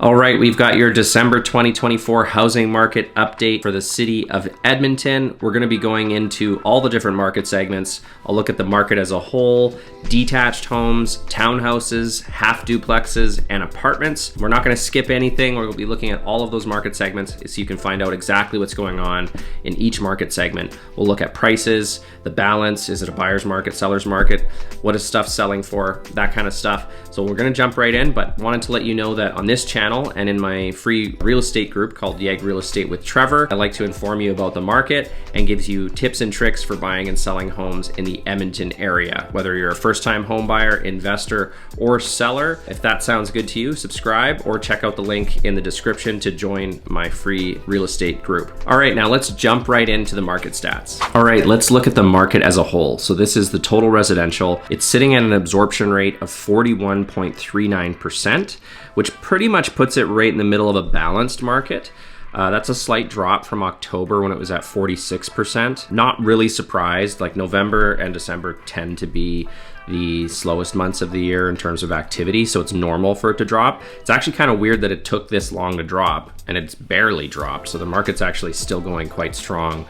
All right, we've got your December 2024 housing market update for the city of Edmonton. We're going to be going into all the different market segments. I'll look at the market as a whole, detached homes, townhouses, half duplexes, and apartments. We're not going to skip anything. We'll be looking at all of those market segments so you can find out exactly what's going on in each market segment. We'll look at prices, the balance, is it a buyer's market, seller's market, what is stuff selling for, that kind of stuff. So we're going to jump right in, but wanted to let you know that on this channel and in my free real estate group called YEG Real Estate with Trevor, I like to inform you about the market and gives you tips and tricks for buying and selling homes in the Edmonton area. Whether you're a first-time home buyer, investor, or seller, if that sounds good to you, subscribe or check out the link in the description to join my free real estate group. All right, now let's jump right into the market stats. All right, let's look at the market as a whole. So this is the total residential. It's sitting at an absorption rate of 41.39%, which pretty much puts it right in the middle of a balanced market. That's a slight drop from October when it was at 46%. Not really surprised, like November and December tend to be the slowest months of the year in terms of activity, so it's normal for it to drop. It's actually kind of weird that it took this long to drop, and it's barely dropped, so the market's actually still going quite strong.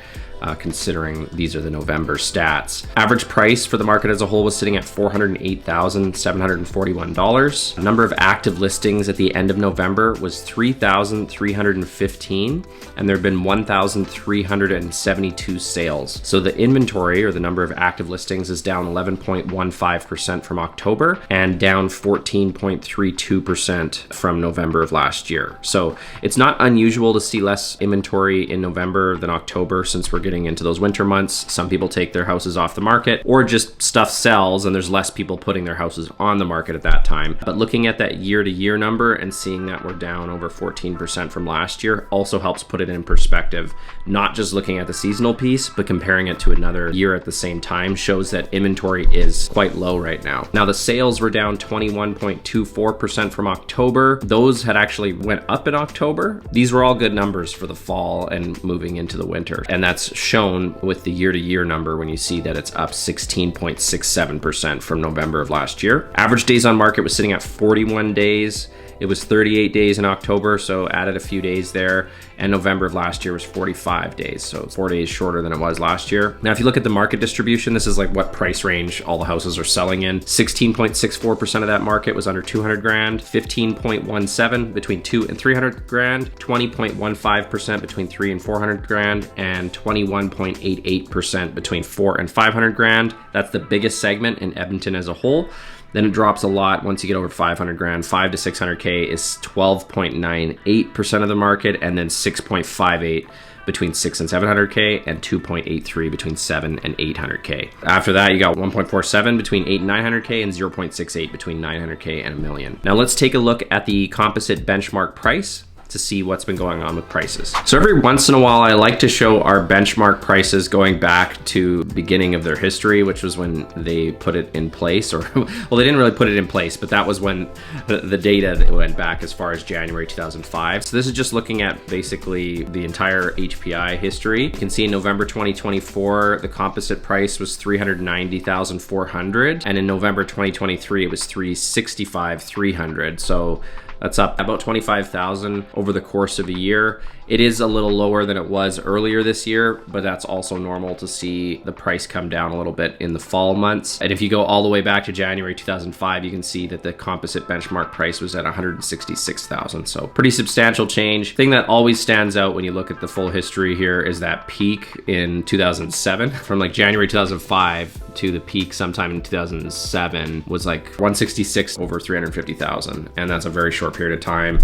Considering these are the November stats. Average price for the market as a whole was sitting at $408,741. The number of active listings at the end of November was 3,315, and there have been 1,372 sales. So the inventory, or the number of active listings, is down 11.15% from October and down 14.32% from November of last year. So it's not unusual to see less inventory in November than October, since we're getting into those winter months. Some people take their houses off the market, or just stuff sells and there's less people putting their houses on the market at that time. But looking at that year-to-year number and seeing that we're down over 14% from last year also helps put it in perspective. Not just looking at the seasonal piece, but comparing it to another year at the same time shows that inventory is quite low right now. Now the sales were down 21.24% from October. Those had actually went up in October. These were all good numbers for the fall and moving into the winter, and that's shown with the year-to-year number when you see that it's up 16.67% from November of last year. Average days on market was sitting at 41 days. It was 38 days in October, so added a few days there. And November of last year was 45 days, so 4 days shorter than it was last year. Now, if you look at the market distribution, this is like what price range all the houses are selling in. 16.64% of that market was under 200 grand, 15.17 between 2 and 300 grand, 20.15% between 3 and 400 grand, and 21.88% between 4 and 500 grand. That's the biggest segment in Edmonton as a whole. Then it drops a lot once you get over 500 grand. 5 to 600K is 12.98% of the market, and then 6.58 between 6 and 700K, and 2.83 between 7 and 800K. After that, you got 1.47 between 8 and 900K, and 0.68 between 900K and $1 million. Now let's take a look at the composite benchmark price to see what's been going on with prices. So every once in a while, I like to show our benchmark prices going back to the beginning of their history, which was when they put it in place, or well, they didn't really put it in place, but that was when the data went back as far as January 2005. So this is just looking at basically the entire HPI history. You can see in November 2024, the composite price was $390,400, and in November 2023, it was $365,300. So that's up about $25,000 over the course of a year. It is a little lower than it was earlier this year, but that's also normal to see the price come down a little bit in the fall months. And if you go all the way back to January 2005, you can see that the composite benchmark price was at $166,000. So pretty substantial change. Thing that always stands out when you look at the full history here is that peak in 2007. From like January 2005 to the peak sometime in 2007 was like 166 over 350,000. And that's a very short period of time.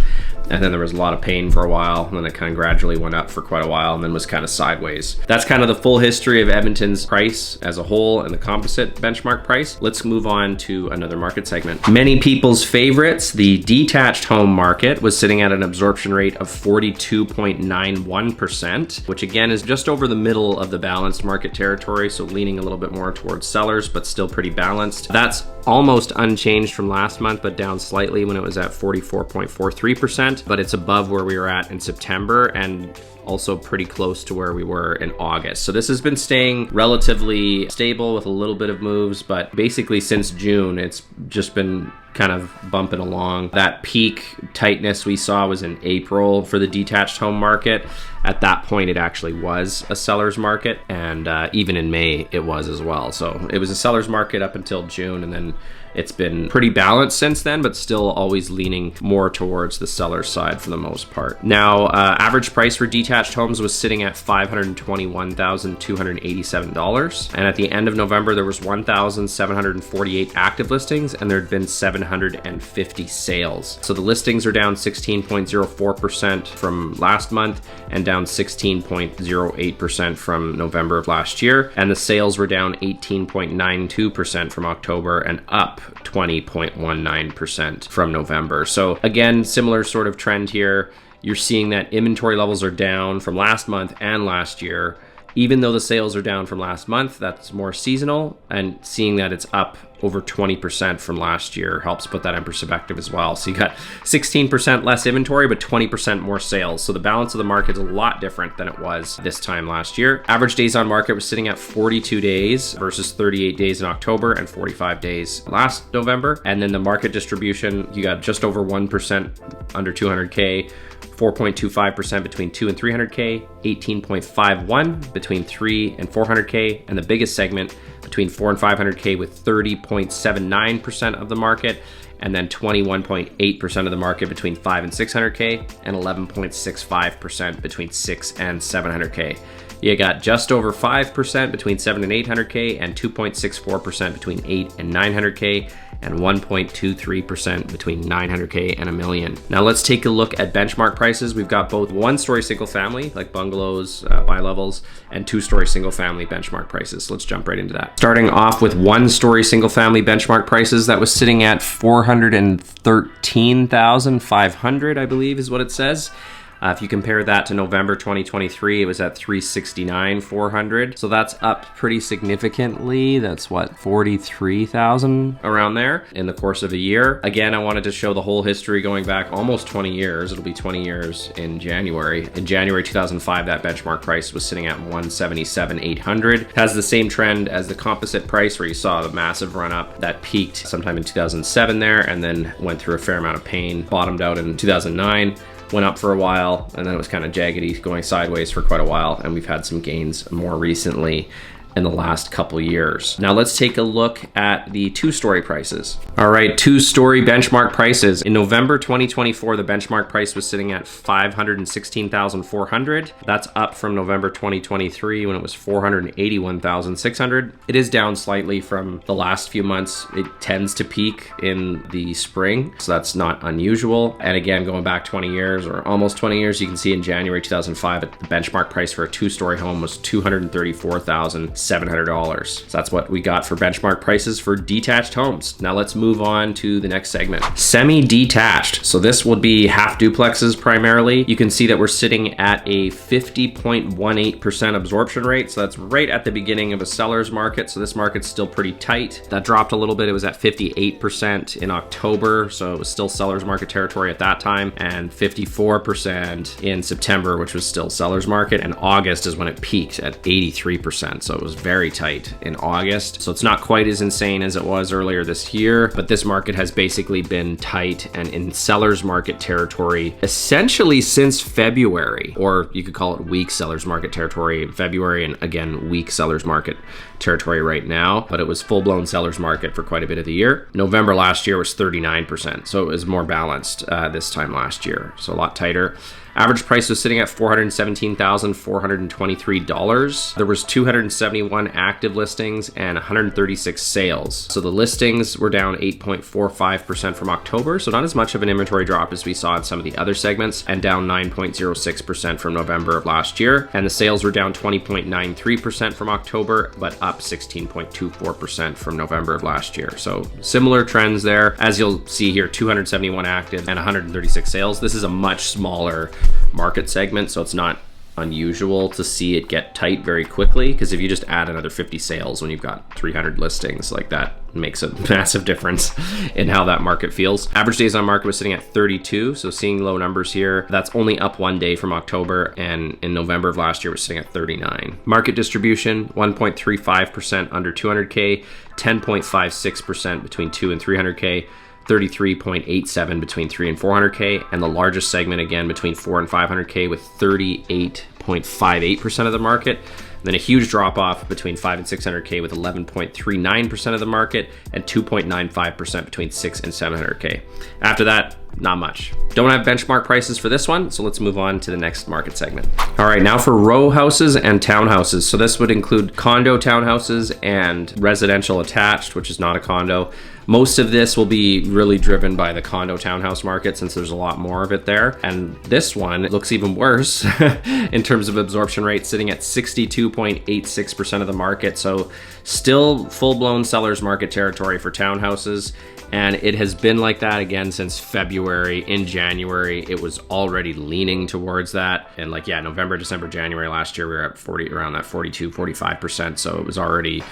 And then there was a lot of pain for a while, and then it kind of gradually went up for quite a while and then was kind of sideways. That's kind of the full history of Edmonton's price as a whole and the composite benchmark price. Let's move on to another market segment. Many people's favorites, the detached home market, was sitting at an absorption rate of 42.91%, which again is just over the middle of the balanced market territory, so leaning a little bit more towards sellers, but still pretty balanced. That's almost unchanged from last month, but down slightly when it was at 44.43%, but it's above where we were at in September and also pretty close to where we were in August. So this has been staying relatively stable with a little bit of moves, but basically since June, it's just been kind of bumping along. That peak tightness we saw was in April for the detached home market. At that point, it actually was a seller's market, and even in May, it was as well. So it was a seller's market up until June, and then it's been pretty balanced since then, but still always leaning more towards the seller's side for the most part. Now, average price for detached homes was sitting at $521,287. And at the end of November, there was 1,748 active listings, and there had been 750 sales. So the listings are down 16.04% from last month and down 16.08% from November of last year. And the sales were down 18.92% from October and up 20.19% from November. So again, similar sort of trend here. You're seeing that inventory levels are down from last month and last year. Even though the sales are down from last month, that's more seasonal, and seeing that it's up over 20% from last year helps put that in perspective as well. So you got 16% less inventory, but 20% more sales. So the balance of the market is a lot different than it was this time last year. Average days on market was sitting at 42 days versus 38 days in October and 45 days last November. And then the market distribution, you got just over 1% under 200K, 4.25% between 2 and 300K, 18.51 between 3 and 400K, and the biggest segment between 4 and 500K with 30.79% of the market, and then 21.8% of the market between 5 and 600K, and 11.65% between 6 and 700K. You got just over 5% between 7 and 800K, and 2.64% between 8 and 900K, and 1.23% between 900K and $1 million. Now let's take a look at benchmark prices. We've got both one-story single family, like bungalows, bi-levels, and two-story single family benchmark prices. So let's jump right into that. Starting off with one-story single family benchmark prices, that was sitting at $413,500, I believe is what it says. If you compare that to November 2023, it was at $369,400. So that's up pretty significantly. That's what, 43,000 around there in the course of a year. Again, I wanted to show the whole history going back almost 20 years. It'll be 20 years in January. In January 2005, that benchmark price was sitting at $177,800. It has the same trend as the composite price, where you saw the massive run up that peaked sometime in 2007 there, and then went through a fair amount of pain, bottomed out in 2009. Went up for a while, and then it was kind of jaggedy, going sideways for quite a while, and we've had some gains more recently in the last couple years. Now let's take a look at the two-story prices. All right, two-story benchmark prices. In November 2024, the benchmark price was sitting at $516,400. That's up from November 2023 when it was $481,600. It is down slightly from the last few months. It tends to peak in the spring, so that's not unusual. And again, going back 20 years or almost 20 years, you can see in January 2005, the benchmark price for a two-story home was $234,700. So that's what we got for benchmark prices for detached homes. Now let's move on to the next segment. Semi-detached. So this would be half duplexes primarily. You can see that we're sitting at a 50.18% absorption rate. So that's right at the beginning of a seller's market. So this market's still pretty tight. That dropped a little bit. It was at 58% in October. So it was still seller's market territory at that time, and 54% in September, which was still seller's market. And August is when it peaked at 83%. So it was very tight in August. So it's not quite as insane as it was earlier this year, but this market has basically been tight and in seller's market territory essentially since February, or you could call it weak seller's market territory in February, and again, weak seller's market territory right now, but it was full-blown seller's market for quite a bit of the year. November last year was 39%, so it was more balanced this time last year, so a lot tighter. Average price was sitting at $417,423. There was 271 active listings and 136 sales. So the listings were down 8.45% from October, so not as much of an inventory drop as we saw in some of the other segments, and down 9.06% from November of last year. And the sales were down 20.93% from October, but up 16.24% from November of last year. So similar trends there. As you'll see here, 271 active and 136 sales. This is a much smaller market segment, so it's not unusual to see it get tight very quickly, because if you just add another 50 sales when you've got 300 listings, like that makes a massive difference in how that market feels. Average days on market was sitting at 32, so seeing low numbers here. That's only up one day from October, and in November of last year was sitting at 39. Market distribution, 1.35% under 200K, 10.56% between 2 and 300K, 33.87 between 3 and 400K, and the largest segment again between 4 and 500K with 38.58% of the market. Then a huge drop off between 5 and 600K with 11.39% of the market and 2.95% between 6 and 700K. After that, not much. Don't have benchmark prices for this one, so let's move on to the next market segment. All right, now for row houses and townhouses. So this would include condo townhouses and residential attached, which is not a condo. Most of this will be really driven by the condo townhouse market since there's a lot more of it there. And this one looks even worse in terms of absorption rate, sitting at 62.86% of the market. So still full-blown seller's market territory for townhouses. And it has been like that again since February. In January, it was already leaning towards that. And like, yeah, November, December, January last year, we were at around that 42, 45%. So it was already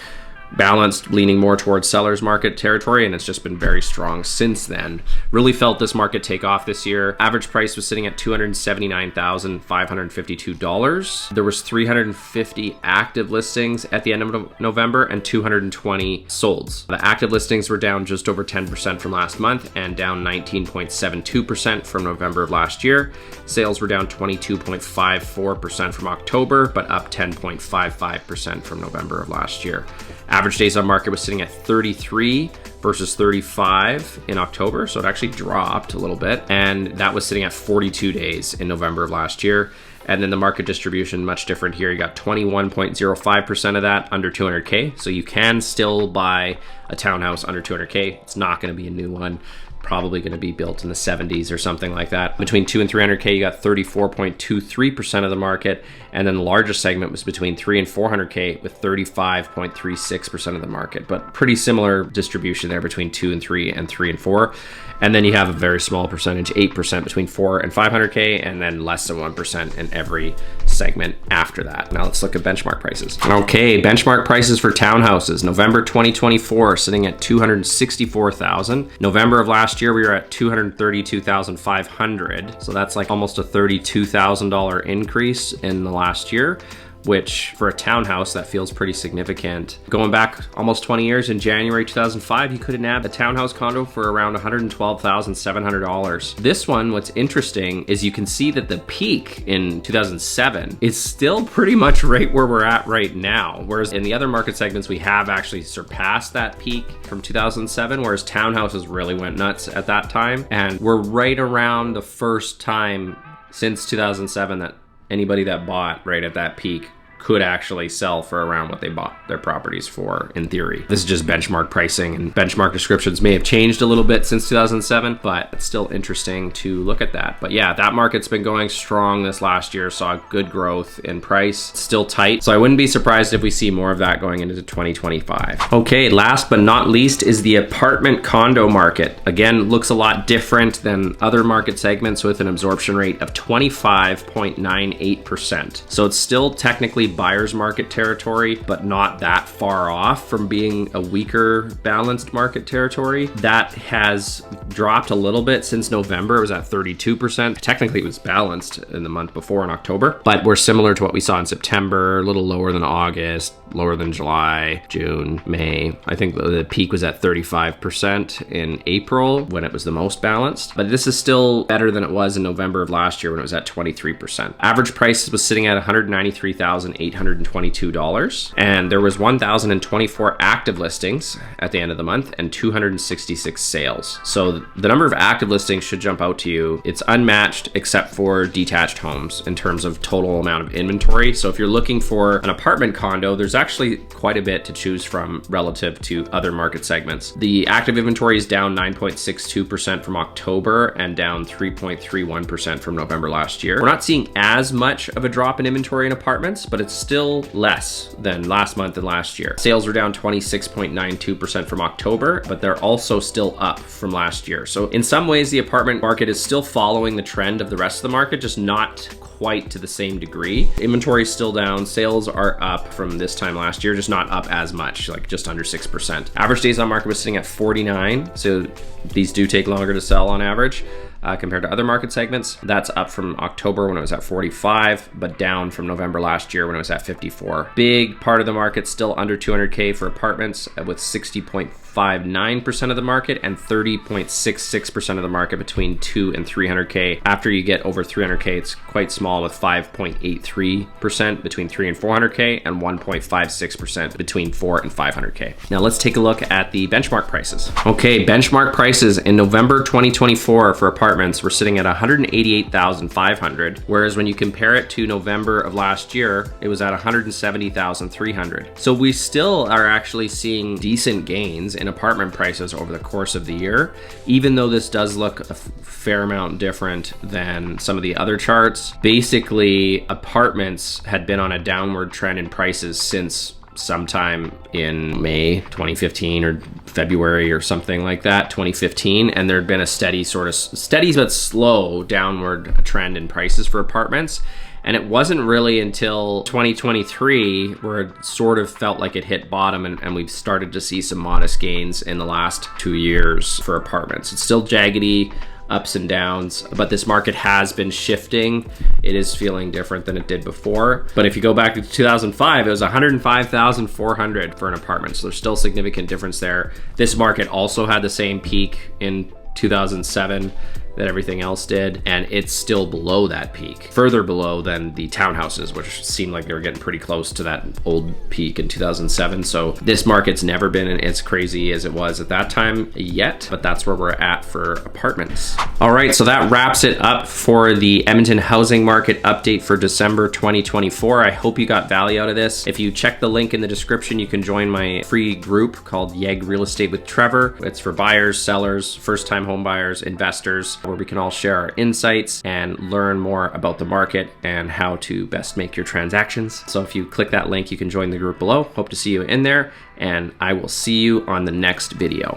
balanced, leaning more towards seller's market territory, and it's just been very strong since then. Really felt this market take off this year. Average price was sitting at $279,552. There was 350 active listings at the end of November and 220 solds. The active listings were down just over 10% from last month and down 19.72% from November of last year. Sales were down 22.54% from October, but up 10.55% from November of last year. Average days on market was sitting at 33 versus 35 in October, so it actually dropped a little bit, and that was sitting at 42 days in November of last year. And then the market distribution, much different here. You got 21.05% of that under 200K, so you can still buy a townhouse under 200K. It's not going to be a new one. Probably going to be built in the 70s or something like that. Between 2 and 300K, you got 34.23% of the market. And then the largest segment was between 3 and 400K with 35.36% of the market. But pretty similar distribution there between 2 and 3 and 3 and 4. And then you have a very small percentage, 8% between 4 and 500K, and then less than 1% in every segment after that. Now let's look at benchmark prices. Okay, benchmark prices for townhouses. November 2024, sitting at $264,000. November of last year, we were at $232,500. So that's like almost a $32,000 increase in the last year, which for a townhouse, that feels pretty significant. Going back almost 20 years, in January 2005, you could have nabbed a townhouse condo for around $112,700. This one, what's interesting is you can see that the peak in 2007 is still pretty much right where we're at right now. Whereas in the other market segments, we have actually surpassed that peak from 2007, whereas townhouses really went nuts at that time. And we're right around the first time since 2007 that anybody that bought right at that peak could actually sell for around what they bought their properties for, in theory. This is just benchmark pricing, and benchmark descriptions may have changed a little bit since 2007, but it's still interesting to look at that. But yeah, that market's been going strong this last year, saw good growth in price. It's still tight, so I wouldn't be surprised if we see more of that going into 2025. Okay, last but not least is the apartment condo market. Again, looks a lot different than other market segments with an absorption rate of 25.98%. So it's still technically buyer's market territory, but not that far off from being a weaker balanced market territory. That has dropped a little bit since November. It was at 32%. Technically it was balanced in the month before in October, but we're similar to what we saw in September, a little lower than August, lower than July, June, May. I think the peak was at 35% in April when it was the most balanced, but this is still better than it was in November of last year when it was at 23%. Average price was sitting at $193,822, and there was 1,024 active listings at the end of the month and 266 sales. So the number of active listings should jump out to you. It's unmatched except for detached homes in terms of total amount of inventory. So if you're looking for an apartment condo, there's actually quite a bit to choose from relative to other market segments. The active inventory is down 9.62% from October and down 3.31% from November last year. We're not seeing as much of a drop in inventory in apartments, but it's still less than last month and last year. Sales were down 26.92% from October, but they're also still up from last year. So in some ways, the apartment market is still following the trend of the rest of the market, just not quite to the same degree. Inventory is still down. Sales are up from this time last year, just not up as much, like just under 6%. Average days on market was sitting at 49. So these do take longer to sell on average. Compared to other market segments. That's up from October when it was at 45, but down from November last year when it was at 54. Big part of the market still under 200K for apartments with 60.4% 30.59% of the market and 30.66% of the market between 2 and 300K. After you get over 300K, it's quite small with 5.83% between 3 and 400K and 1.56% between 4 and 500K. Now let's take a look at the benchmark prices. Okay, benchmark prices in November 2024 for apartments were sitting at 188,500, whereas when you compare it to November of last year, it was at 170,300. So we still are actually seeing decent gains in apartment prices over the course of the year, even though this does look a fair amount different than some of the other charts. Basically, apartments had been on a downward trend in prices since sometime in May 2015 or February or something like that, 2015, and there had been a steady but slow downward trend in prices for apartments. And it wasn't really until 2023 where it sort of felt like it hit bottom, and we've started to see some modest gains in the last 2 years for apartments. It's still jaggedy, ups and downs, but this market has been shifting. It is feeling different than it did before. But if you go back to 2005, it was 105,400 for an apartment. So there's still significant difference there. This market also had the same peak in 2007 that everything else did, and it's still below that peak, further below than the townhouses, which seemed like they were getting pretty close to that old peak in 2007. So this market's never been as crazy as it was at that time yet, but that's where we're at for apartments. All right, so that wraps it up for the Edmonton housing market update for December 2024. I hope you got value out of this. If you check the link in the description, you can join my free group called YEG Real Estate with Trevor. It's for buyers, sellers, first-time home buyers, investors, where we can all share our insights and learn more about the market and how to best make your transactions. So if you click that link, you can join the group below. Hope to see you in there, and I will see you on the next video.